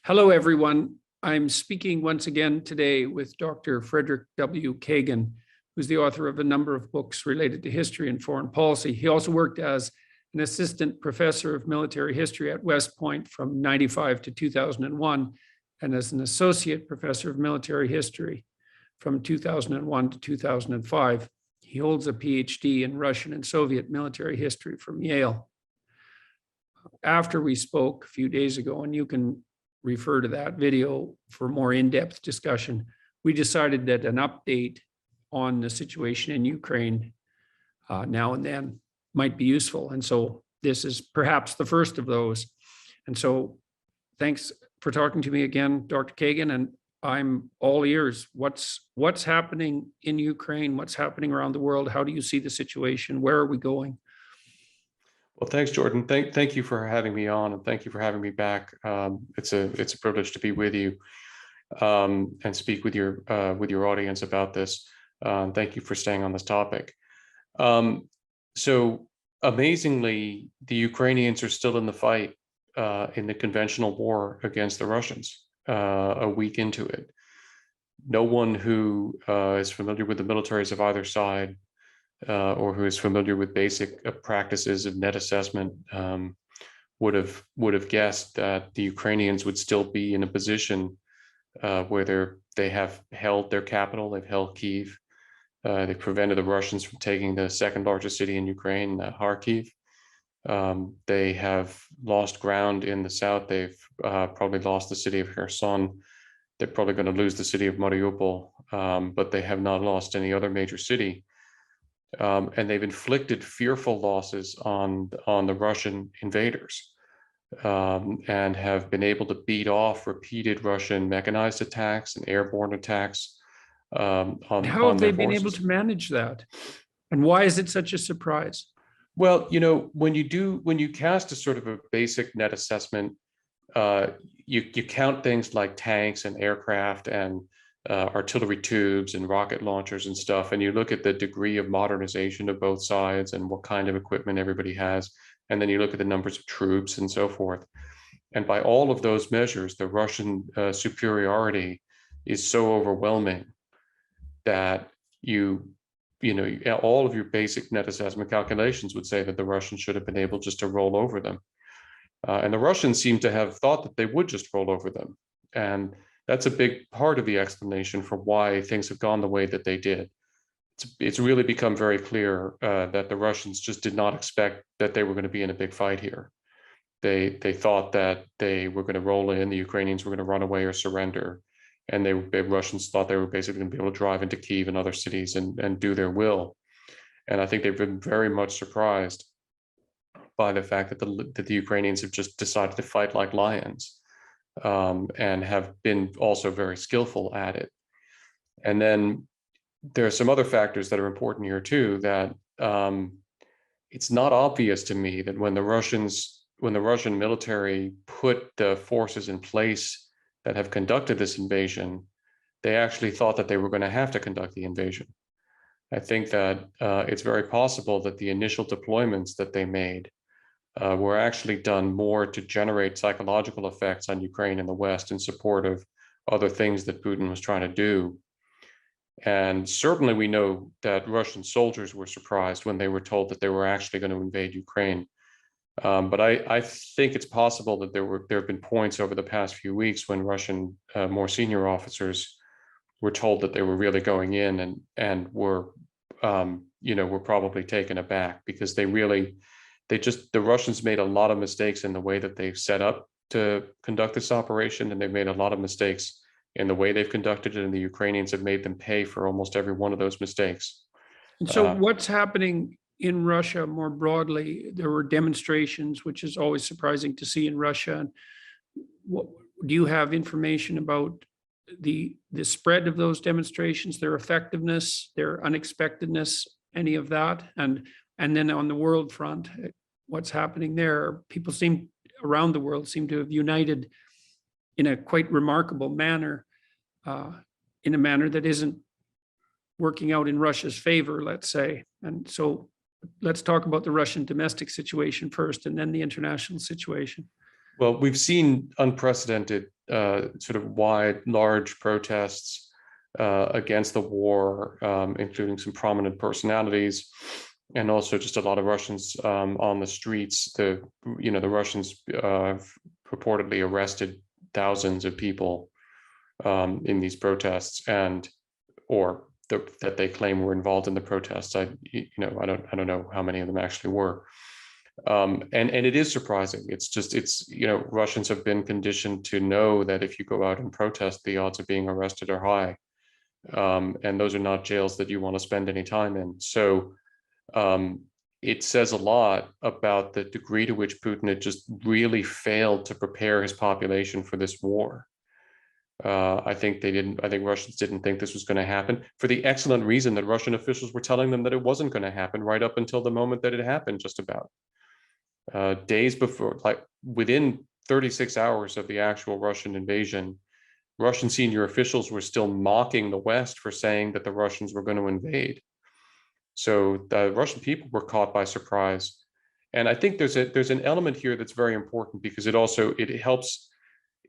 Hello, everyone. I'm speaking once again today with Dr. Frederick W. Kagan, who's the author of a number of books related to history and foreign policy. He also worked as an assistant professor of military history at West Point from 95 to 2001, and as an associate professor of military history from 2001 to 2005. He holds a PhD in Russian and Soviet military history from Yale. After we spoke a few days ago, and you can refer to that video for more in-depth discussion, we decided that an update on the situation in Ukraine now and then might be useful. And so this is perhaps the first of those. And so thanks for talking to me again, Dr. Kagan, and I'm all ears. What's happening in Ukraine? What's happening around the world? How do you see the situation? Where are we going? Well, thanks, Jordan. Thank you for having me on, and thank you for having me back. It's a privilege to be with you and speak with your audience about this. Thank you for staying on this topic. So amazingly, the Ukrainians are still in the fight in the conventional war against the Russians. A week into it, no one who is familiar with the militaries of either side, or who is familiar with basic practices of net assessment would have guessed that the Ukrainians would still be in a position where they have held their capital, they've held Kyiv, they've prevented the Russians from taking the second largest city in Ukraine, Kharkiv. They have lost ground in the south. They've probably lost the city of Kherson. They're probably going to lose the city of Mariupol, but they have not lost any other major city. And they've inflicted fearful losses on the Russian invaders, and have been able to beat off repeated Russian mechanized attacks and airborne attacks. How have they been able to manage that? And why is it such a surprise? Well, when you cast a sort of a basic net assessment, you count things like tanks and aircraft and artillery tubes and rocket launchers and stuff, and you look at the degree of modernization of both sides and what kind of equipment everybody has, and then you look at the numbers of troops and so forth. And by all of those measures, the Russian superiority is so overwhelming that all of your basic net assessment calculations would say that the Russians should have been able just to roll over them. And the Russians seem to have thought that they would just roll over them. And that's a big part of the explanation for why things have gone the way that they did. It's really become very clear that the Russians just did not expect that they were going to be in a big fight here. They thought that they were going to roll in, the Ukrainians were going to run away or surrender. And the Russians thought they were basically going to be able to drive into Kyiv and other cities and do their will. And I think they've been very much surprised by the fact that the Ukrainians have just decided to fight like lions, and have been also very skillful at it. And then there are some other factors that are important here too, that it's not obvious to me that when the Russian military put the forces in place that have conducted this invasion, they actually thought that they were going to have to conduct the invasion. I think that it's very possible that the initial deployments that they made were actually done more to generate psychological effects on Ukraine and the West in support of other things that Putin was trying to do. And certainly we know that Russian soldiers were surprised when they were told that they were actually going to invade Ukraine. But I think it's possible that there have been points over the past few weeks when Russian more senior officers were told that they were really going in and were probably taken aback, because the Russians made a lot of mistakes in the way that they've set up to conduct this operation, and they've made a lot of mistakes in the way they've conducted it, and the Ukrainians have made them pay for almost every one of those mistakes. And so what's happening in Russia more broadly? There were demonstrations, which is always surprising to see in Russia. Do you have information about the spread of those demonstrations, their effectiveness, their unexpectedness, any of that? And then on the world front, what's happening there? People around the world seem to have united in a quite remarkable manner, in a manner that isn't working out in Russia's favor, let's say. And so let's talk about the Russian domestic situation first, and then the international situation. Well, we've seen unprecedented sort of wide, large protests against the war, including some prominent personalities, and also just a lot of Russians on the streets. The Russians purportedly arrested thousands of people in these protests, that they claim were involved in the protests. I don't know how many of them actually were. And it is surprising. Russians have been conditioned to know that if you go out and protest, the odds of being arrested are high. And those are not jails that you want to spend any time in. So it says a lot about the degree to which Putin had just really failed to prepare his population for this war. I think Russians didn't think this was going to happen, for the excellent reason that Russian officials were telling them that it wasn't going to happen right up until the moment that it happened, just about. Days before, like within 36 hours of the actual Russian invasion, Russian senior officials were still mocking the West for saying that the Russians were going to invade. So the Russian people were caught by surprise. And I think there's an element here that's very important, because it helps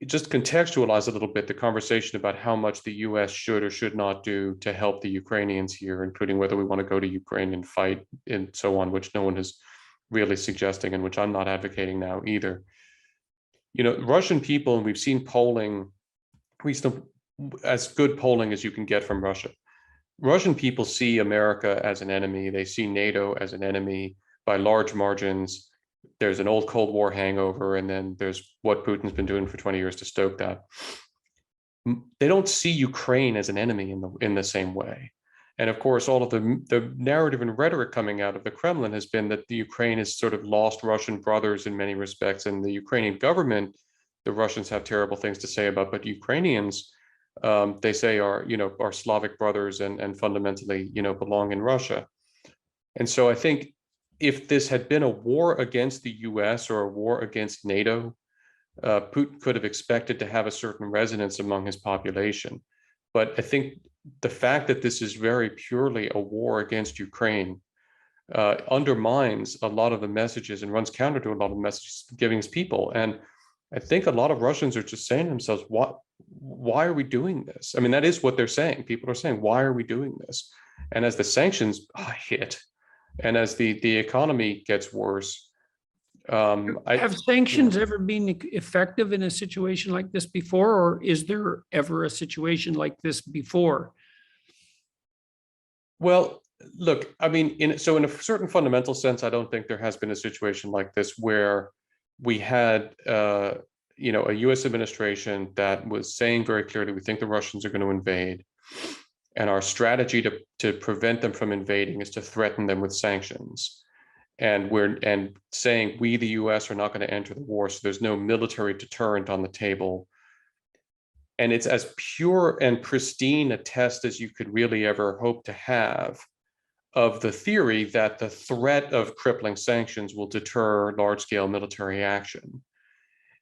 just contextualize a little bit the conversation about how much the US should or should not do to help the Ukrainians here, including whether we want to go to Ukraine and fight and so on, which no one is really suggesting, and which I'm not advocating now either. Russian people, and we've seen polling, as good polling as you can get from Russia. Russian people see America as an enemy. They see NATO as an enemy by large margins. There's an old Cold War hangover, and then there's what Putin's been doing for 20 years to stoke that. They don't see Ukraine as an enemy in the same way. And of course, all of the narrative and rhetoric coming out of the Kremlin has been that the Ukraine has sort of lost Russian brothers in many respects, and the Ukrainian government, the Russians have terrible things to say about, but Ukrainians, they say are Slavic brothers and fundamentally, belong in Russia. And so I think if this had been a war against the US or a war against NATO, Putin could have expected to have a certain resonance among his population. But I think the fact that this is very purely a war against Ukraine undermines a lot of the messages and runs counter to a lot of messages giving his people. And I think a lot of Russians are just saying to themselves, why are we doing this? I mean, that is what they're saying. People are saying, why are we doing this? And as the sanctions hit, and as the economy gets worse, have sanctions ever been effective in a situation like this before, or is there ever a situation like this before? Well, look, I mean, in a certain fundamental sense, I don't think there has been a situation like this where we had, a U.S. administration that was saying very clearly, we think the Russians are going to invade, and our strategy to prevent them from invading is to threaten them with sanctions. And saying we, the US, are not going to enter the war, so there's no military deterrent on the table. And it's as pure and pristine a test as you could really ever hope to have of the theory that the threat of crippling sanctions will deter large-scale military action.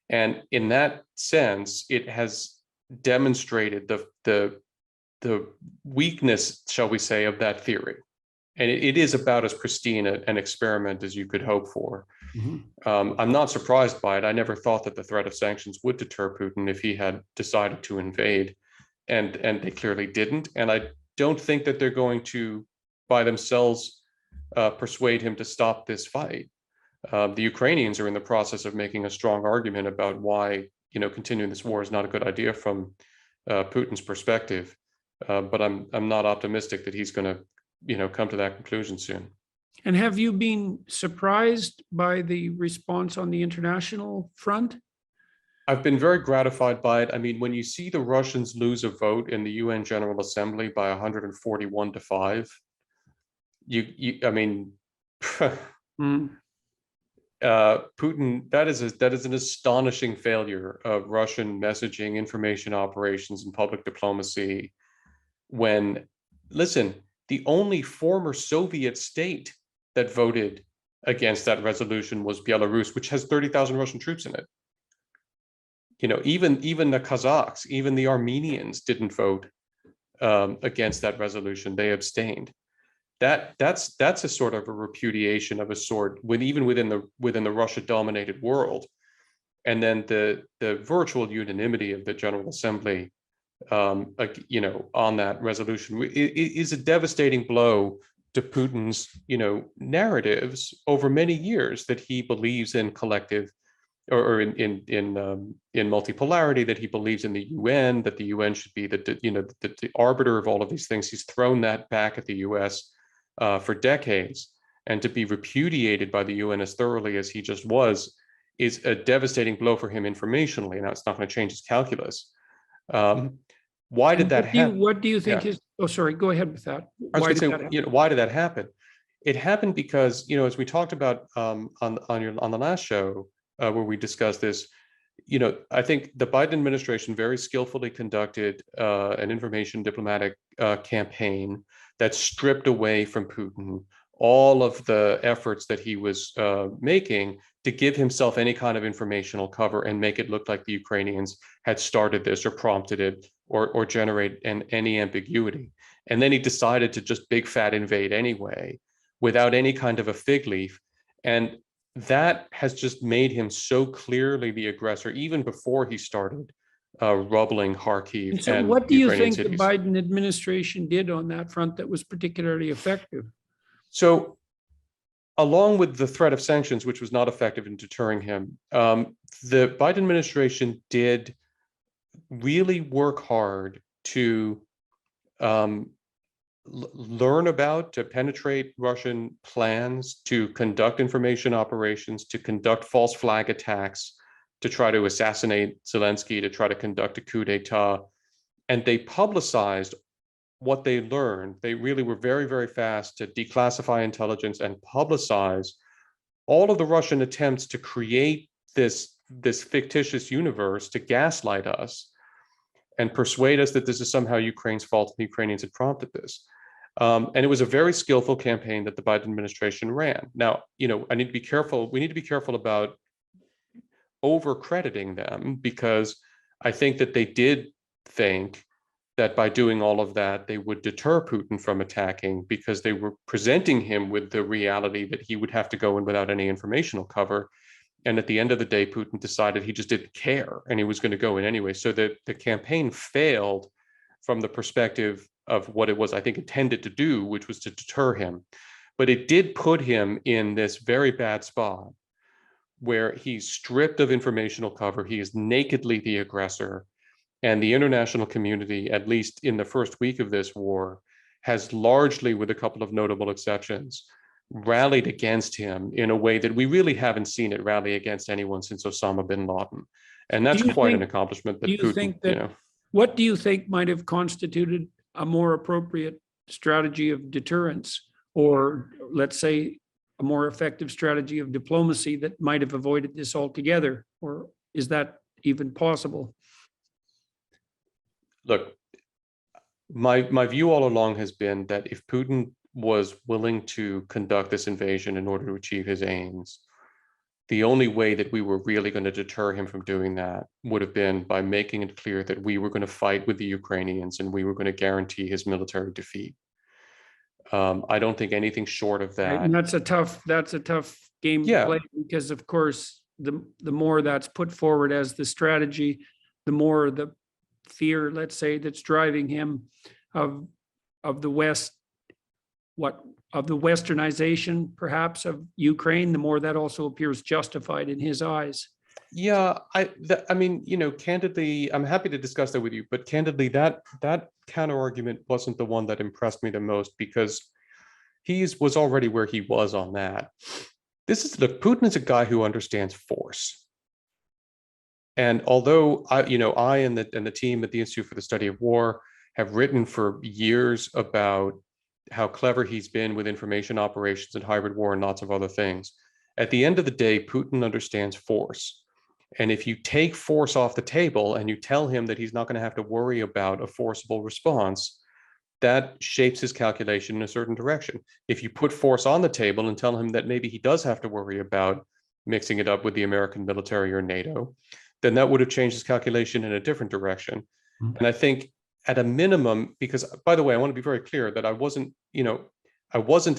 And in that sense, it has demonstrated the weakness, shall we say, of that theory. And it is about as pristine an experiment as you could hope for. Mm-hmm. I'm not surprised by it. I never thought that the threat of sanctions would deter Putin if he had decided to invade, and they clearly didn't. And I don't think that they're going to, by themselves, persuade him to stop this fight. The Ukrainians are in the process of making a strong argument about why, continuing this war is not a good idea from Putin's perspective. But I'm not optimistic that he's going to come to that conclusion soon. And have you been surprised by the response on the international front? I've been very gratified by it. I mean, when you see the Russians lose a vote in the UN General Assembly by 141-5, Putin, that is an astonishing failure of Russian messaging, information operations, and public diplomacy. When, listen, the only former Soviet state that voted against that resolution was Belarus, which has 30,000 Russian troops in it. Even the Kazakhs, even the Armenians didn't vote against that resolution. They abstained. That's a sort of a repudiation of a sort, even within the Russia-dominated world. And then the virtual unanimity of the General Assembly, on that resolution is a devastating blow to Putin's, narratives over many years that he believes in collective or in multipolarity, that he believes in the UN, that the UN should be the arbiter of all of these things. He's thrown that back at the US for decades, and to be repudiated by the UN as thoroughly as he just was is a devastating blow for him informationally. Now, it's not going to change his calculus. Why did that happen? What do you think Yeah. is, oh, sorry, go ahead with that. I was Why going did to that say, happen? why did that happen? It happened because, as we talked about on the last show, where we discussed this, I think the Biden administration very skillfully conducted an information diplomatic campaign that stripped away from Putin all of the efforts that he was making to give himself any kind of informational cover and make it look like the Ukrainians had started this or prompted it or generate any ambiguity. And then he decided to just big fat invade anyway, without any kind of a fig leaf. And that has just made him so clearly the aggressor, even before he started rubbling Kharkiv And so and what do you Ukrainian think the cities. Biden administration did on that front that was particularly effective? So, along with the threat of sanctions, which was not effective in deterring him, the Biden administration did really work hard to learn about, to penetrate Russian plans, to conduct information operations, to conduct false flag attacks, to try to assassinate Zelensky, to try to conduct a coup d'etat. And they publicized what they learned. They really were very, very fast to declassify intelligence and publicize all of the Russian attempts to create this fictitious universe to gaslight us and persuade us that this is somehow Ukraine's fault and the Ukrainians had prompted this. And it was a very skillful campaign that the Biden administration ran. Now, I need to be careful. We need to be careful about over-crediting them, because I think that they did think that by doing all of that, they would deter Putin from attacking, because they were presenting him with the reality that he would have to go in without any informational cover. And at the end of the day, Putin decided he just didn't care and he was going to go in anyway. So the campaign failed from the perspective of what it was, I think, intended to do, which was to deter him. But it did put him in this very bad spot where he's stripped of informational cover. He is nakedly the aggressor. And the international community, at least in the first week of this war, has largely, with a couple of notable exceptions, rallied against him in a way that we really haven't seen it rally against anyone since Osama bin Laden. And that's quite an accomplishment that Putin, what do you think might have constituted a more appropriate strategy of deterrence, or let's say a more effective strategy of diplomacy that might have avoided this altogether? Or is that even possible? Look, my view all along has been that if Putin was willing to conduct this invasion in order to achieve his aims, the only way that we were really going to deter him from doing that would have been by making it clear that we were going to fight with the Ukrainians and we were going to guarantee his military defeat. I don't think anything short of that. Right, and that's a tough game to play, because of course the more that's put forward as the strategy, the more the fear, let's say, that's driving him of the West, of the Westernization perhaps of Ukraine, the more that also appears justified in his eyes. Yeah, I mean, candidly, I'm happy to discuss that with you, but candidly, that counter argument wasn't the one that impressed me the most, because he was already where he was on that. Look, Putin is a guy who understands force. And although I and the team at the Institute for the Study of War have written for years about how clever he's been with information operations and hybrid war and lots of other things, at the end of the day, Putin understands force. And if you take force off the table and you tell him that he's not going to have to worry about a forcible response, that shapes his calculation in a certain direction. If you put force on the table and tell him that maybe he does have to worry about mixing it up with the American military or NATO, then that would have changed his calculation in a different direction. Mm-hmm. And I think at a minimum, because by the way, I want to be very clear that I wasn't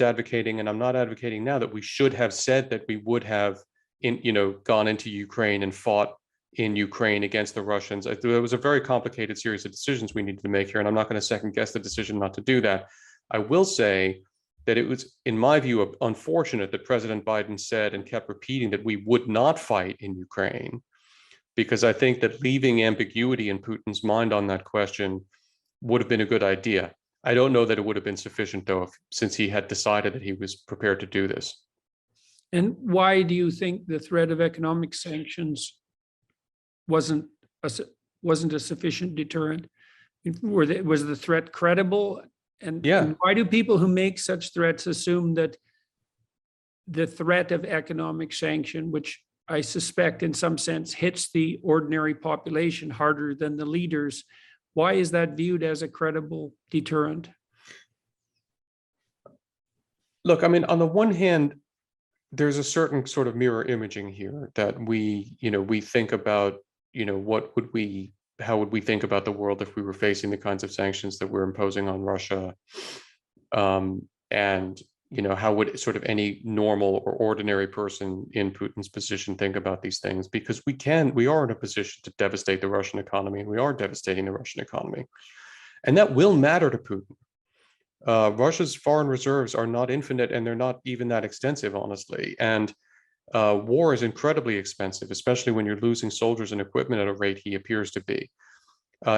advocating, and I'm not advocating now, that we should have said that we would have gone into Ukraine and fought in Ukraine against the Russians. It was a very complicated series of decisions we needed to make here, and I'm not going to second guess the decision not to do that. I will say that it was, in my view, unfortunate that President Biden said and kept repeating that we would not fight in Ukraine, because I think that leaving ambiguity in Putin's mind on that question would have been a good idea. I don't know that it would have been sufficient, though, since he had decided that he was prepared to do this. And why do you think the threat of economic sanctions wasn't a sufficient deterrent? Was the threat credible? And why do people who make such threats assume that the threat of economic sanction, which I suspect in some sense hits the ordinary population harder than the leaders, why is that viewed as a credible deterrent? Look, I mean, on the one hand, there's a certain sort of mirror imaging here that we think about, how would we think about the world if we were facing the kinds of sanctions that we're imposing on Russia? And, how would sort of any normal or ordinary person in Putin's position think about these things? Because we are in a position to devastate the Russian economy, and we are devastating the Russian economy. And that will matter to Putin. Russia's foreign reserves are not infinite, and they're not even that extensive, honestly. And war is incredibly expensive, especially when you're losing soldiers and equipment at a rate he appears to be.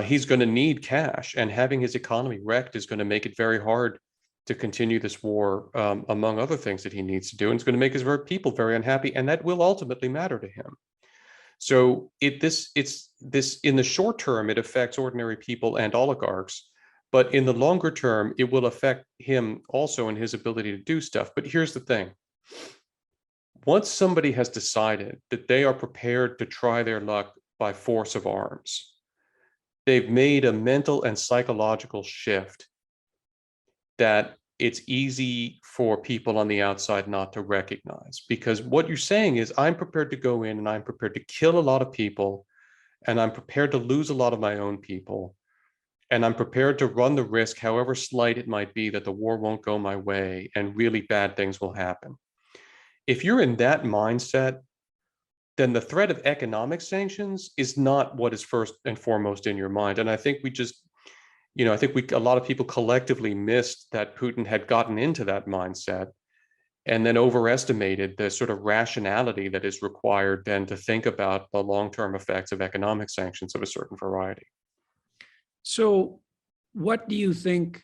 He's going to need cash, and having his economy wrecked is going to make it very hard to continue this war, among other things that he needs to do. And it's going to make his people very unhappy, and that will ultimately matter to him. So in the short term, it affects ordinary people and oligarchs, but in the longer term, it will affect him also in his ability to do stuff. But here's the thing. Once somebody has decided that they are prepared to try their luck by force of arms, they've made a mental and psychological shift that it's easy for people on the outside not to recognize. Because what you're saying is, I'm prepared to go in and I'm prepared to kill a lot of people, and I'm prepared to lose a lot of my own people, and I'm prepared to run the risk, however slight it might be, that the war won't go my way and really bad things will happen. If you're in that mindset, then the threat of economic sanctions is not what is first and foremost in your mind. And I think a lot of people collectively missed that Putin had gotten into that mindset, and then overestimated the sort of rationality that is required then to think about the long-term effects of economic sanctions of a certain variety. So what do you think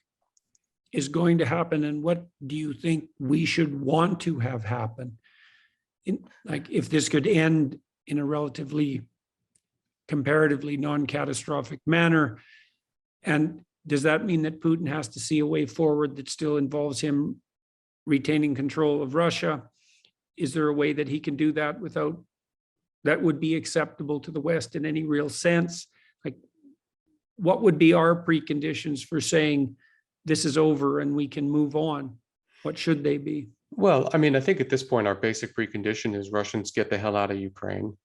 is going to happen, and what do you think we should want to have happen? If this could end in a relatively, comparatively non-catastrophic manner, and does that mean that Putin has to see a way forward that still involves him retaining control of Russia? Is there a way that he can do that without that would be acceptable to the West in any real sense? What would be our preconditions for saying this is over and we can move on? What should they be? Well, I mean, I think at this point, our basic precondition is Russians get the hell out of Ukraine,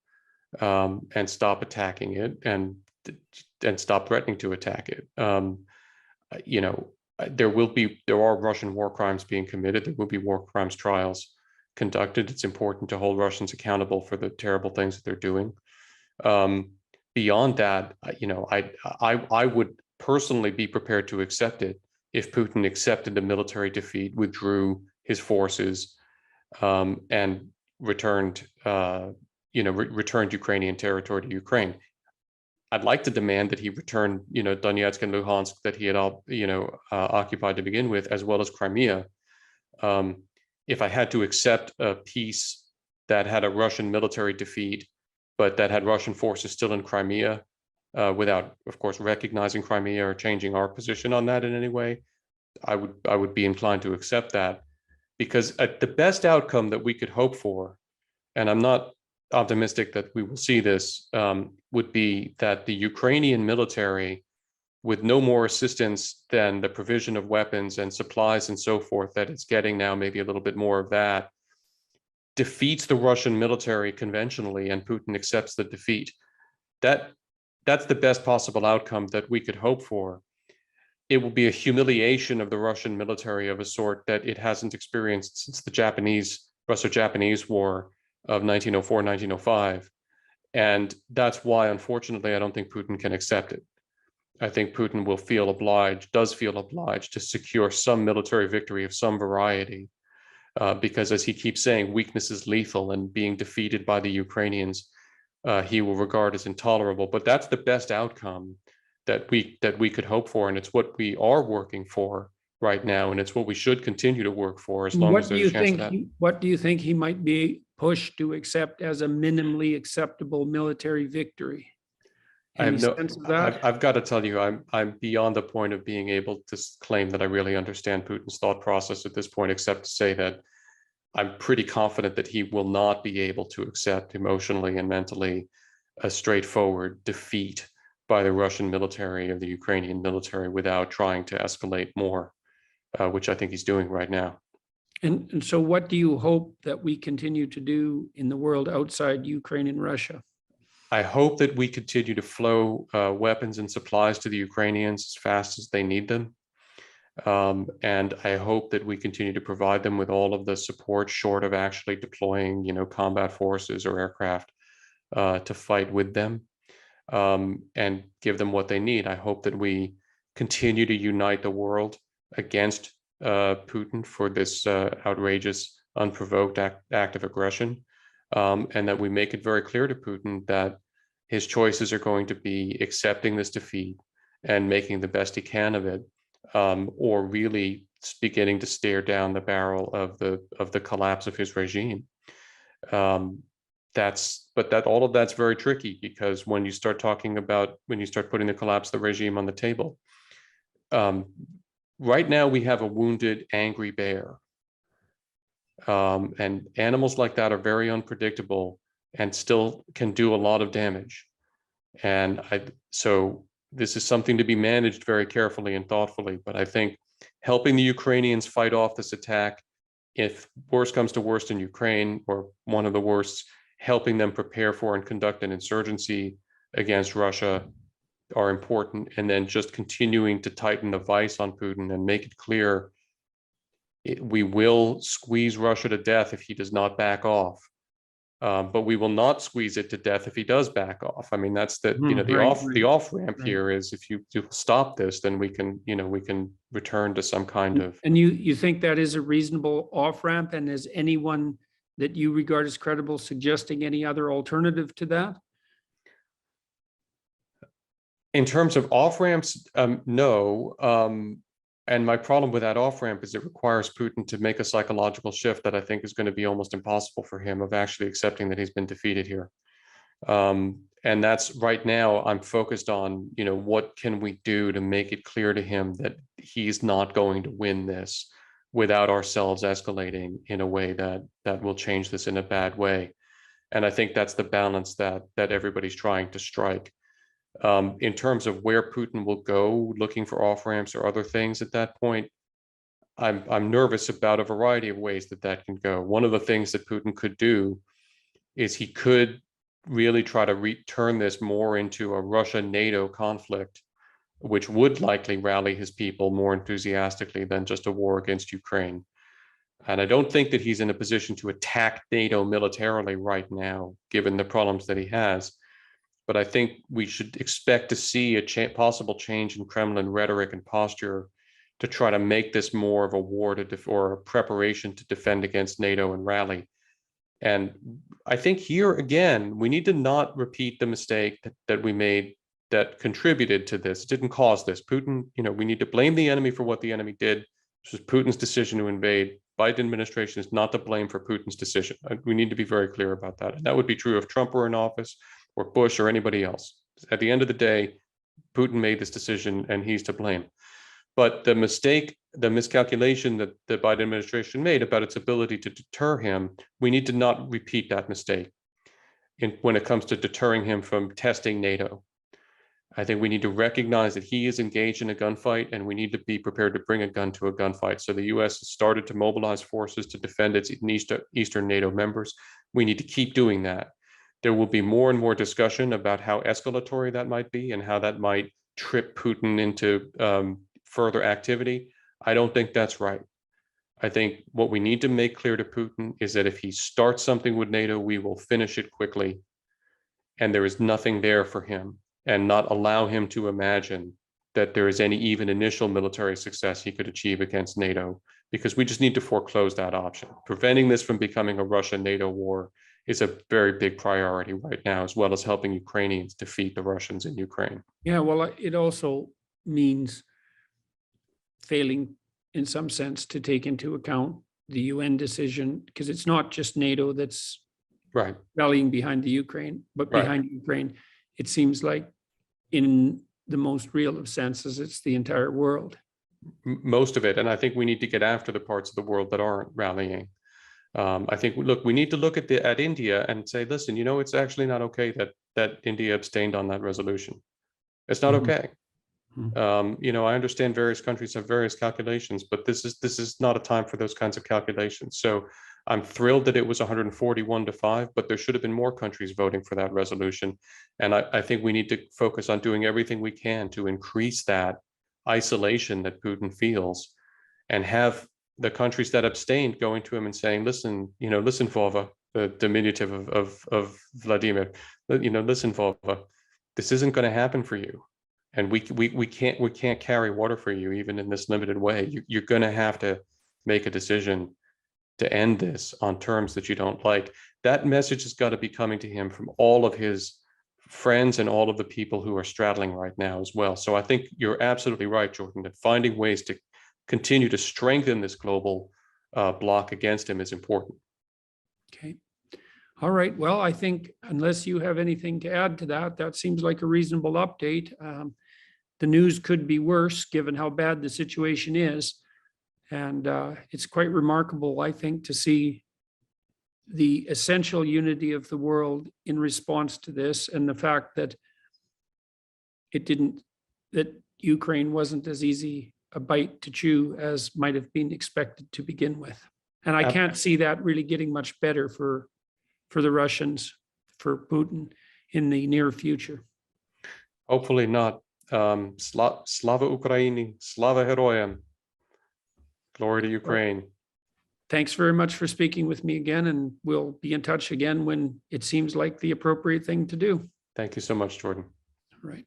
and stop attacking it, and stop threatening to attack it. There are Russian war crimes being committed. There will be war crimes trials conducted. It's important to hold Russians accountable for the terrible things that they're doing. Beyond that, I would personally be prepared to accept it if Putin accepted the military defeat, withdrew his forces, and returned Ukrainian territory to Ukraine. I'd like to demand that he return, Donetsk and Luhansk that he had occupied to begin with, as well as Crimea. If I had to accept a peace that had a Russian military defeat, but that had Russian forces still in Crimea, without, of course, recognizing Crimea or changing our position on that in any way, I would be inclined to accept that, because the best outcome that we could hope for, and I'm not optimistic that we will see this, would be that the Ukrainian military, with no more assistance than the provision of weapons and supplies and so forth that it's getting now, maybe a little bit more of that, defeats the Russian military conventionally, and Putin accepts the defeat. That's the best possible outcome that we could hope for. It will be a humiliation of the Russian military of a sort that it hasn't experienced since the Russo-Japanese War, of 1904, 1905. And that's why, unfortunately, I don't think Putin can accept it. I think Putin will feel obliged, does feel obliged to secure some military victory of some variety, because as he keeps saying, weakness is lethal, and being defeated by the Ukrainians, he will regard as intolerable. But that's the best outcome that we could hope for, and it's what we are working for right now, and it's what we should continue to work for as long as there's a chance of that. What do you think he might be pushed to accept as a minimally acceptable military victory? Any sense of that? I've got to tell you, I'm beyond the point of being able to claim that I really understand Putin's thought process at this point, except to say that I'm pretty confident that he will not be able to accept emotionally and mentally a straightforward defeat by the Russian military or the Ukrainian military without trying to escalate more, which I think he's doing right now. And so what do you hope that we continue to do in the world outside Ukraine and Russia? I hope that we continue to flow weapons and supplies to the Ukrainians as fast as they need them. And I hope that we continue to provide them with all of the support short of actually deploying, combat forces or aircraft to fight with them, and give them what they need. I hope that we continue to unite the world against Putin for this outrageous, unprovoked act of aggression. And that we make it very clear to Putin that his choices are going to be accepting this defeat and making the best he can of it, or really beginning to stare down the barrel of the collapse of his regime. But all of that's very tricky, because when you start putting the collapse of the regime on the table, right now we have a wounded, angry bear. And animals like that are very unpredictable and still can do a lot of damage. And so this is something to be managed very carefully and thoughtfully. But I think helping the Ukrainians fight off this attack, if worse comes to worst in Ukraine, or one of the worst, helping them prepare for and conduct an insurgency against Russia are important. And then just continuing to tighten the vice on Putin and make it clear we will squeeze Russia to death if he does not back off, but we will not squeeze it to death if he does back off. I mean, that's the off ramp here is, if you stop this, then we can return to some kind of. And you think that is a reasonable off ramp? And is anyone that you regard as credible suggesting any other alternative to that? In terms of off ramps, no. And my problem with that off-ramp is it requires Putin to make a psychological shift that I think is going to be almost impossible for him, of actually accepting that he's been defeated here. And that's right now I'm focused on, what can we do to make it clear to him that he's not going to win this without ourselves escalating in a way that will change this in a bad way. And I think that's the balance that everybody's trying to strike. In terms of where Putin will go looking for off ramps or other things at that point, I'm nervous about a variety of ways that can go. One of the things that Putin could do is he could really try to turn this more into a Russia-NATO conflict, which would likely rally his people more enthusiastically than just a war against Ukraine. And I don't think that he's in a position to attack NATO militarily right now, given the problems that he has. But I think we should expect to see a possible change in Kremlin rhetoric and posture to try to make this more of a war or a preparation to defend against NATO and rally. And I think here again, we need to not repeat the mistake that we made that contributed to this. It didn't cause this. Putin, we need to blame the enemy for what the enemy did. This was Putin's decision to invade. Biden administration is not to blame for Putin's decision. We need to be very clear about that. And that would be true if Trump were in office, or Bush, or anybody else. At the end of the day, Putin made this decision and he's to blame. But the miscalculation that the Biden administration made about its ability to deter him, we need to not repeat that mistake when it comes to deterring him from testing NATO. I think we need to recognize that he is engaged in a gunfight, and we need to be prepared to bring a gun to a gunfight. So the US has started to mobilize forces to defend its Eastern NATO members. We need to keep doing that. There will be more and more discussion about how escalatory that might be and how that might trip Putin into further activity. I don't think that's right. I think what we need to make clear to Putin is that if he starts something with NATO, we will finish it quickly. And there is nothing there for him, and not allow him to imagine that there is any even initial military success he could achieve against NATO, because we just need to foreclose that option. Preventing this from becoming a Russia-NATO war is a very big priority right now, as well as helping Ukrainians defeat the Russians in Ukraine. Yeah, well, it also means failing in some sense to take into account the UN decision, because it's not just NATO that's Right. rallying behind the Ukraine, but Right. behind Ukraine, it seems like in the most real of senses, it's the entire world. Most of it. And I think we need to get after the parts of the world that aren't rallying. I think, look, we need to look at India and say, listen, you know, it's actually not okay that India abstained on that resolution. It's not okay. You know, I understand various countries have various calculations, but this is not a time for those kinds of calculations. So I'm thrilled that it was 141-5, but there should have been more countries voting for that resolution. And I think we need to focus on doing everything we can to increase that isolation that Putin feels, and have the countries that abstained going to him and saying, listen, you know, listen, Vova, the diminutive of Vladimir, you know, listen, Vova, this isn't going to happen for you. And we can't carry water for you, even in this limited way. You're going to have to make a decision to end this on terms that you don't like. That message has got to be coming to him from all of his friends and all of the people who are straddling right now as well. So I think you're absolutely right, Jordan, that finding ways to continue to strengthen this global bloc against him is important. Okay. All right. Well, I think unless you have anything to add to that, that seems like a reasonable update. The news could be worse given how bad the situation is. And it's quite remarkable, I think, to see the essential unity of the world in response to this, and the fact that that Ukraine wasn't as easy a bite to chew as might have been expected to begin with. And I can't see that really getting much better for the Russians, for Putin in the near future. Hopefully not. Slava Ukraini, Slava Heroyam. Glory to Ukraine. Thanks very much for speaking with me again, and we'll be in touch again when it seems like the appropriate thing to do. Thank you so much, Jordan. All right.